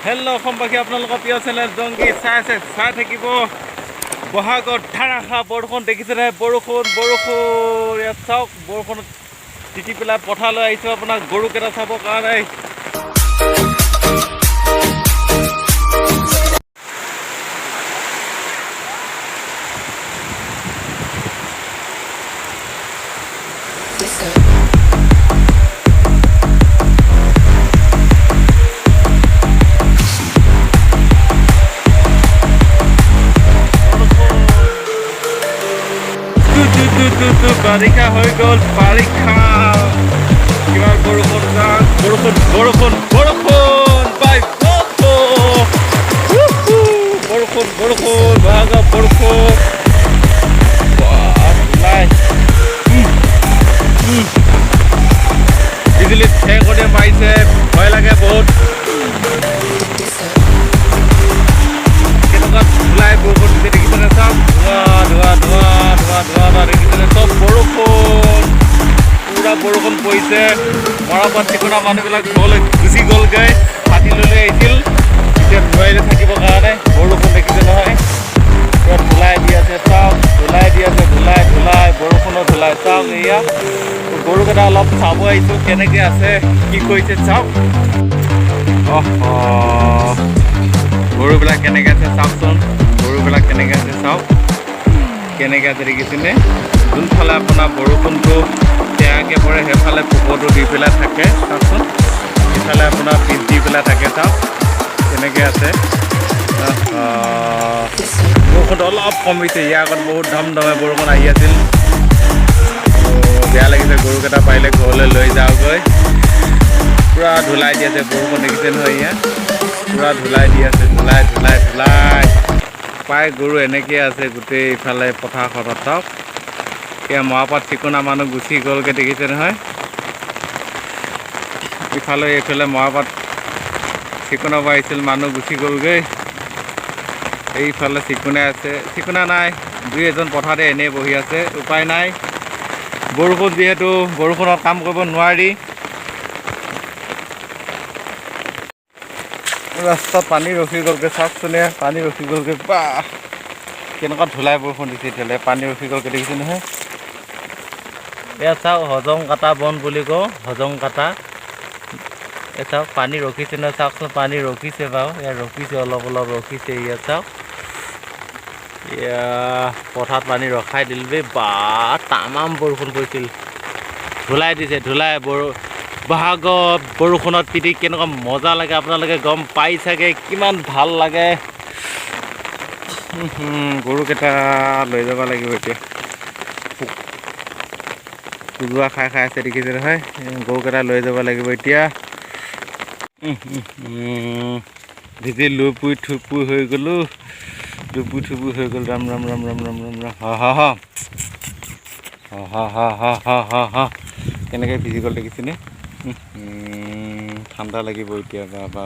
Hello' অসমবাসী, আপোনালোকৰ প্ৰিয় চেনেল জংগী চাই থাকিব। বহাগত ধাৰাসাৰ বৰষুণ দেখিছেনে? বৰষুণ ইয়াত চাওক, বৰষুণত তিতি পেলাই পথাৰলৈ আহিছোঁ আপোনাক গৰুকেইটা চাবৰ কাৰণে। বাৰিষা হৈ গ'ল, বাৰিষা কিমান বৰষুণ বৰষুণ বাই বৰষুণ বহাগৰ বৰষুণ বিজুলী ঢেৰেকনি মাৰিছে, ভয় লাগে বহুত। কেনেকুৱা ওলাই বৰষুণ দিছে দেখিছেনে? চাওক, ধোঁৱা দেখিছেনে? চব বৰষুণ, পুৰা বৰষুণ পৰিছে। মৰাপাট ঠিকনা মানুহবিলাক গুচি গ'লগৈ, পাতি লৈ আহিছিল, এতিয়া নোৱাৰিলে থাকিবৰ কাৰণে। বৰষুণ দেখিছে নহয়, পুৰা ধুলাই দি আছে, চাওক ধুলাই দি আছে, ধুলাই বৰষুণৰ ধুলাই। চাওক এয়া গৰুকেইটা অলপ চাব আহিছোঁ, কেনেকৈ আছে কি কৰিছে চাওক। গৰুবিলাক কেনেকৈ আছে চাওকচোন, গৰুবিলাক কেনেকৈ আছে চাওক, কেনেকৈ আছে দেখিছেনে? যোনফালে আপোনাৰ বৰষুণটো বেয়াকৈ পৰে সেইফালে পোকৰটো দি পেলাই থাকে চাওকচোন, সিফালে আপোনাৰ পিচ দি পেলাই থাকে চাওক কেনেকৈ আছে। বৰষুণটো অলপ কমিছে, ইয়াৰ আগত বহুত ধমধমে বৰষুণ আহি আছিল। বেয়া লাগিছে, গৰুকেইটা পাৰিলে ঘৰলৈ লৈ যাওঁগৈ। পুৰা ধুলাই দি আছে, বৰষুণ দেখিছে নহয়, ইয়াত পুৰা ধুলাই দি আছে, ধুলাই প্ৰায় গৰু এনেকৈ আছে গোটেই ইফালে পথাৰখনত চাওক। এতিয়া মৰাপাট ঠিকনা মানুহ গুচি গ'লগৈ দেখিছে নহয়, ইফালে এইফালে মৰাপাট ঠিকনা আহিছিল, মানুহ গুচি গ'লগৈ। এইফালে ঠিকনা নাই, দুই এজন পথাৰতে এনেই বহি আছে, উপায় নাই। বৰষুণ যিহেতু, বৰষুণত কাম কৰিব নোৱাৰি। ৰাস্তাত পানী ৰখি গ'লগৈ চাওকচোন, পানী ৰখি গ'লগৈ। বাহ, কেনেকুৱা ধুলাই বৰষুণ দিছে এতিয়ালৈ, পানী ৰখি গ'লগৈ দেখিছে নহয়। এয়া চাওক, হজং কাটা বন বুলি কওঁ, হজং কাটা। এয়া চাওক পানী ৰখিছে নহয়, চাওকচোন পানী ৰখিছে বাৰু, ইয়াত ৰখিছে, অলপ ৰখিছে। ইয়াত চাওক, এয়া পথাৰত পানী ৰখাই দিলোঁ দেই। বা তামাম বৰষুণ পৰিছিল, ধুলাই দিছে, বহাগত বৰষুণত তিতি কেনেকুৱা মজা লাগে আপোনালোকে গম পাই চাগে, কিমান ভাল লাগে। গৰুকেইটা লৈ যাব লাগিব এতিয়া, কুজোৱা খাই আছে দেখিছে নহয়, গৰুকেইটা লৈ যাব লাগিব এতিয়া। ভিজি লুপুই থুপুই হৈ গ'লোঁ, ৰাম কেনেকৈ ভিজি গ'ল দেখিছেনে? ঠাণ্ডা লাগিব এতিয়া। বা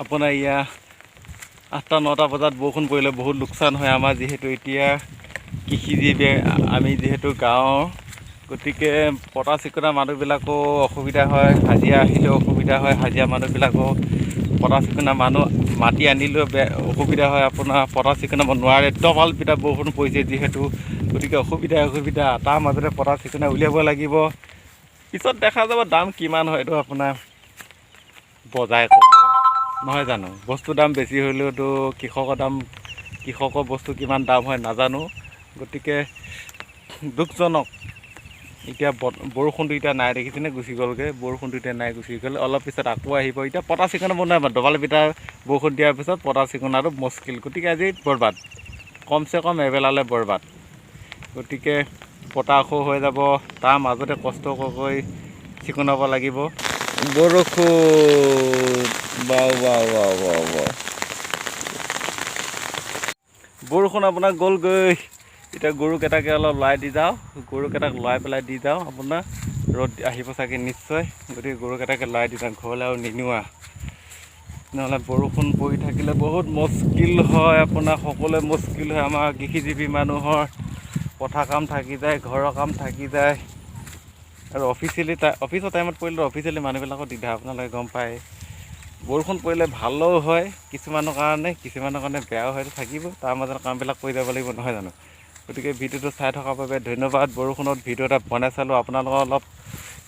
আপোনাৰ ইয়াত 8টা-9টা বজাত বৰষুণ পৰিলে বহুত লোকচান হয় আমাৰ, যিহেতু এতিয়া কৃষিজীৱি আমি, যিহেতু গাঁৱৰ, গতিকে পতা চিকুণা মানুহবিলাকো অসুবিধা হয়, হাজিৰা আহিলেও অসুবিধা হয়, হাজিৰা মানুহবিলাকো পতা চিকুণা মানুহ মাটি আনিলেও অসুবিধা হয়, আপোনাৰ পতা চিকুণাব নোৱাৰে। ডবাল পিঠা বৰষুণ পৰিছে যিহেতু, গতিকে অসুবিধা। তাৰ মাজতে পতা চিকুণা উলিয়াব লাগিব। পিছত দেখা যাব দাম কিমান হয়, এইটো আপোনাৰ বজাই ক'ব নহয় জানো। বস্তুৰ দাম বেছি হ'লেওতো কৃষকৰ বস্তু কিমান দাম হয় নাজানো। গতিকে দুখজনক, এতিয়া বৰষুণটো এতিয়া নাই দেখিছেনে, গুচি গ'লগৈ। বৰষুণটো এতিয়া নাই, গুচি গ'ল। অলপ পিছত আকৌ আহিব। এতিয়া পতা চিকুণাব নোৱাৰিব, ডবাল পিঠা বৰষুণ দিয়াৰ পিছত পতা চিকুণাটো মুস্কিল। গতিকে আজি বৰবাদ, কমচে কম এবেলালৈ বৰবাদ। গতিকে পতা আকৌ হৈ যাব, তাৰ মাজতে কষ্ট কৰি চিকুণাব লাগিব। বৰষুণ আপোনাৰ গ'লগৈ। এতিয়া গৰুকেইটাকে অলপ লৰাই দি যাওঁ, গৰুকেইটাক লৰাই পেলাই দি যাওঁ। আপোনাৰ ৰ'দ আহিব চাগে নিশ্চয়, গতিকে গৰুকেইটাকে লৰাই দি যাওঁ, ঘৰলৈ আৰু নিনিওঁ। নহ'লে বৰষুণ পৰি থাকিলে বহুত মুস্কিল হয়, আপোনাৰ সকলোৱে মুস্কিল হয়। আমাৰ কৃষিজীৱি মানুহৰ পথাৰ কাম থাকি যায়, ঘৰৰ কাম থাকি যায়, আৰু অফিচৰ টাইমত পৰিলেতো অফিচিয়েলি মানুহবিলাকৰ দিগদাৰ, আপোনালোকে গম পায়। বৰষুণ পৰিলে ভালো হয় কিছুমানৰ কাৰণে বেয়াও হয় থাকিব। তাৰ মাজত কামবিলাক কৰি যাব লাগিব নহয় জানো। গতিকে ভিডিঅ'টো চাই থকাৰ বাবে ধন্যবাদ। বৰষুণত ভিডিঅ' এটা বনাই চালোঁ, আপোনালোকৰ অলপ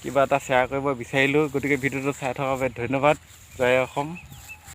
কিবা এটা শ্বেয়াৰ কৰিব বিচাৰিলোঁ। গতিকে ভিডিঅ'টো চাই থকাৰ বাবে ধন্যবাদ। জয় অসম।